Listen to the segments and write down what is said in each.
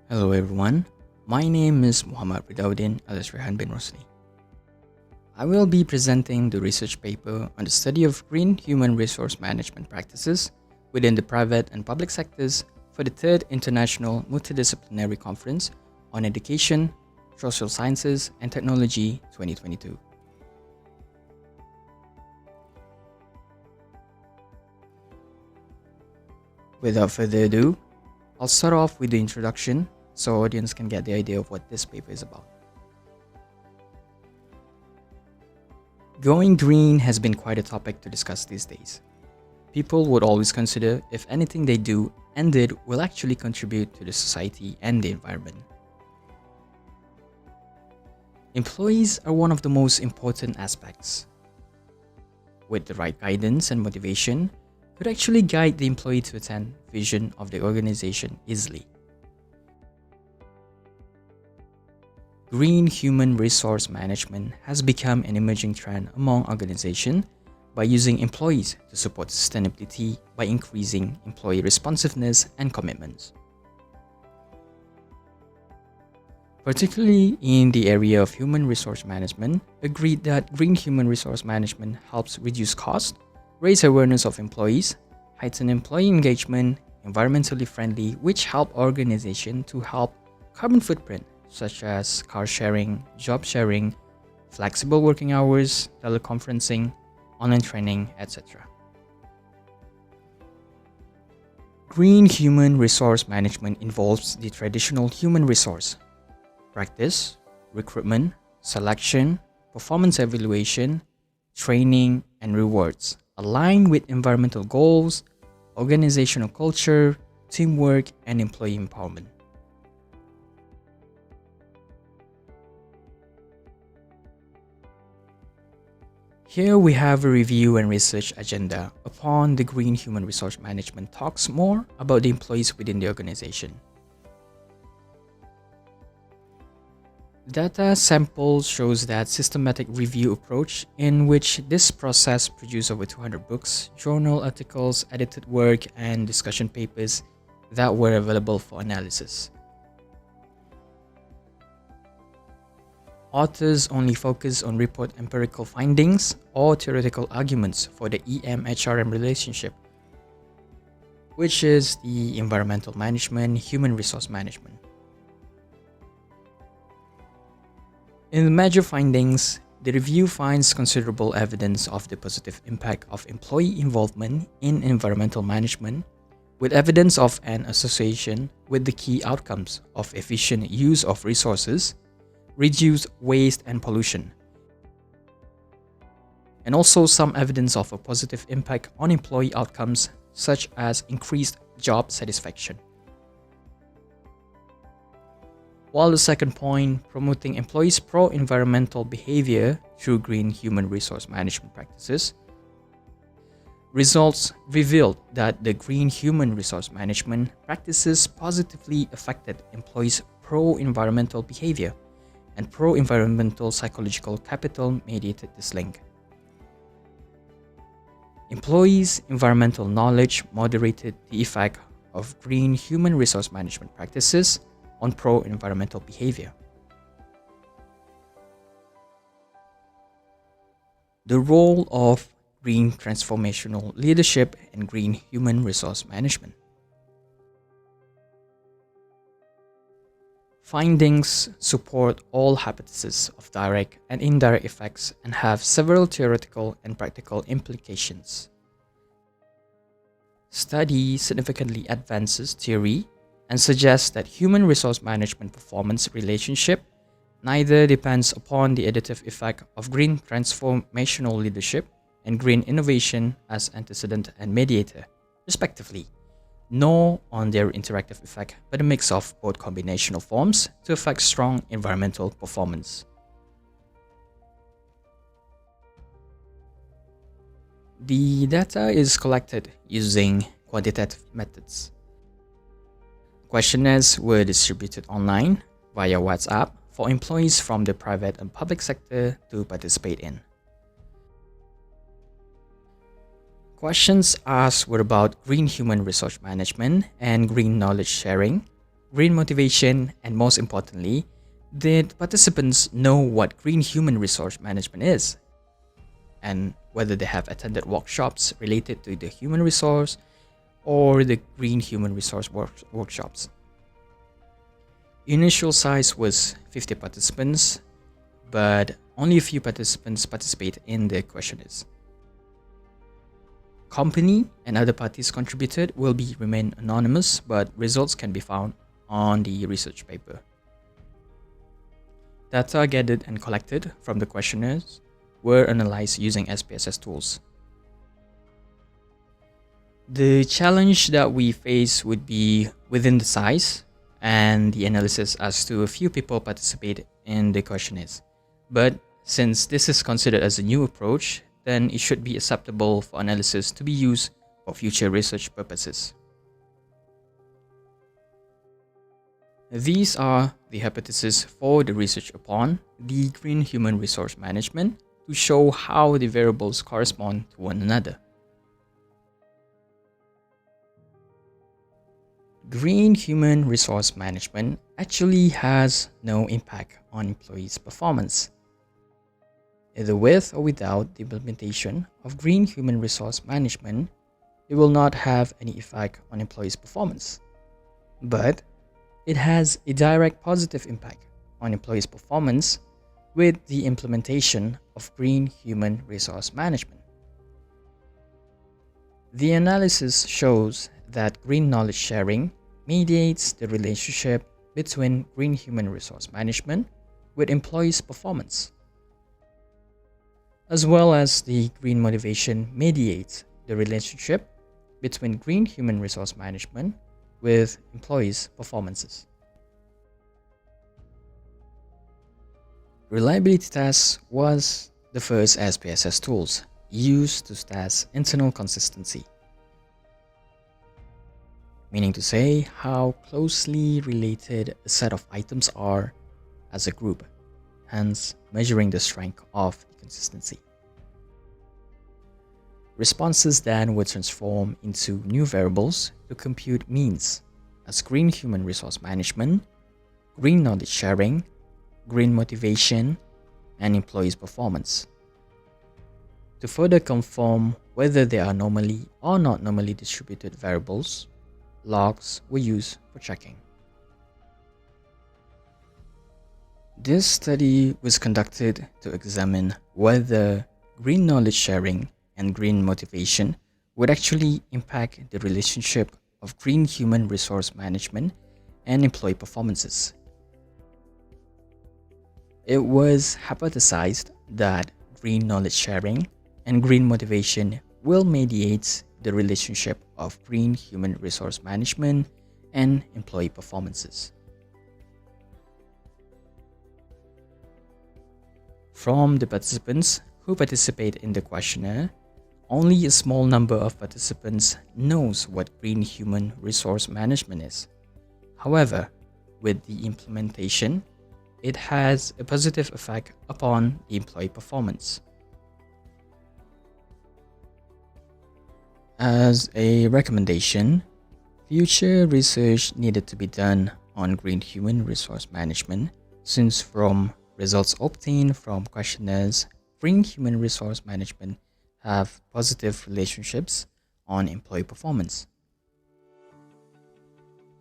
Hello everyone, my name is Ridhauddin alias Rayhan bin Rosli. I will be presenting the research paper on the study of green human resource management practices within the private and public sectors for the 3rd International Multidisciplinary Conference on Education, Social Sciences and Technology 2022. Without further ado, I'll start off with the introduction so audience can get the idea of what this paper is about. Going green has been quite a topic to discuss these days. People would always consider if anything they do and did will actually contribute to the society and the environment. Employees are one of the most important aspects. With the right guidance and motivation, could actually guide the employee to attain vision of the organization easily. Green human resource management has become an emerging trend among organizations by using employees to support sustainability by increasing employee responsiveness and commitments. Particularly in the area of human resource management, agreed that green human resource management helps reduce costs, raise awareness of employees, heighten employee engagement, environmentally friendly, which help organizations to help carbon footprint such as car sharing, job sharing, flexible working hours, teleconferencing, online training, etc. Green human resource management involves the traditional human resource practice, recruitment, selection, performance evaluation, training, and rewards aligned with environmental goals, organizational culture, teamwork, and employee empowerment. Here we have a review and research agenda upon the green human resource management talks more about the employees within the organization. Data sample shows that systematic review approach in which this process produced over 200 books, journal articles, edited work, and discussion papers that were available for analysis. Authors only focus on report empirical findings or theoretical arguments for the EM-HRM relationship, which is the environmental management, human resource management. In the major findings, the review finds considerable evidence of the positive impact of employee involvement in environmental management, with evidence of an association with the key outcomes of efficient use of resources, reduce waste and pollution, and also some evidence of a positive impact on employee outcomes such as increased job satisfaction. While the second point, promoting employees' pro-environmental behavior through green human resource management practices, results revealed that the green human resource management practices positively affected employees' pro-environmental behavior and pro-environmental psychological capital mediated this link. Employees' environmental knowledge moderated the effect of green human resource management practices on pro-environmental behavior. The role of green transformational leadership and green human resource management. Findings support all hypotheses of direct and indirect effects and have several theoretical and practical implications. Study significantly advances theory and suggests that human resource management performance relationship neither depends upon the additive effect of green transformational leadership and green innovation as antecedent and mediator, respectively, nor on their interactive effect, but a mix of both combinational forms to affect strong environmental performance. The data is collected using quantitative methods. Questionnaires were distributed online via WhatsApp for employees from the private and public sector to participate in. Questions asked were about green human resource management and green knowledge sharing, green motivation, and most importantly, did participants know what green human resource management is? And whether they have attended workshops related to the human resource or the green human resource workshops. Initial size was 50 participants, but only a few participants participate in the questionnaires. Company and other parties contributed will remain anonymous, but results can be found on the research paper. Data gathered and collected from the questionnaires were analyzed using SPSS tools. The challenge that we face would be within the size and the analysis, as to a few people participate in the questionnaires. But since this is considered as a new approach, then it should be acceptable for analysis to be used for future research purposes. These are the hypotheses for the research upon the green human resource management to show how the variables correspond to one another. Green human resource management actually has no impact on employees' performance. Either with or without the implementation of green human resource management, it will not have any effect on employees' performance. But it has a direct positive impact on employees' performance with the implementation of green human resource management. The analysis shows that green knowledge sharing mediates the relationship between green human resource management with employees' performance, as well as the green motivation mediates the relationship between green human resource management with employees' performances. Reliability tests was the first SPSS tools used to test internal consistency, meaning to say how closely related a set of items are as a group, hence measuring the strength of the consistency. Responses then were transformed into new variables to compute means as green human resource management, green knowledge sharing, green motivation, and employees' performance. To further confirm whether they are normally or not normally distributed variables, logs were used for checking. This study was conducted to examine whether green knowledge sharing and green motivation would actually impact the relationship of green human resource management and employee performances. It was hypothesized that green knowledge sharing and green motivation will mediate the relationship of green human resource management and employee performances. From the participants who participate in the questionnaire, only a small number of participants knows what green human resource management is. However, with the implementation, it has a positive effect upon the employee performance. As a recommendation, future research needed to be done on green human resource management, since from results obtained from questionnaires, green human resource management have positive relationships on employee performance.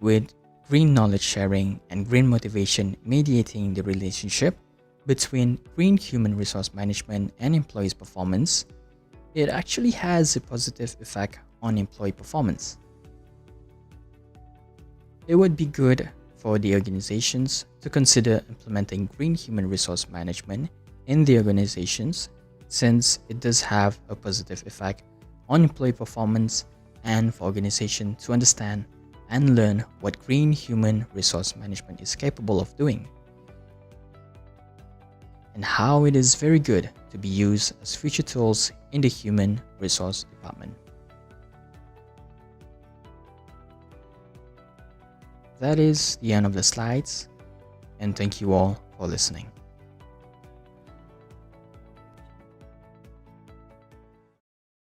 With green knowledge sharing and green motivation mediating the relationship between green human resource management and employees' performance, it actually has a positive effect on employee performance. It would be good for the organizations to consider implementing green human resource management in the organizations, since it does have a positive effect on employee performance, and for organizations to understand and learn what green human resource management is capable of doing, and how it is very good to be used as future tools in the human resource department. That is the end of the slides, and thank you all for listening.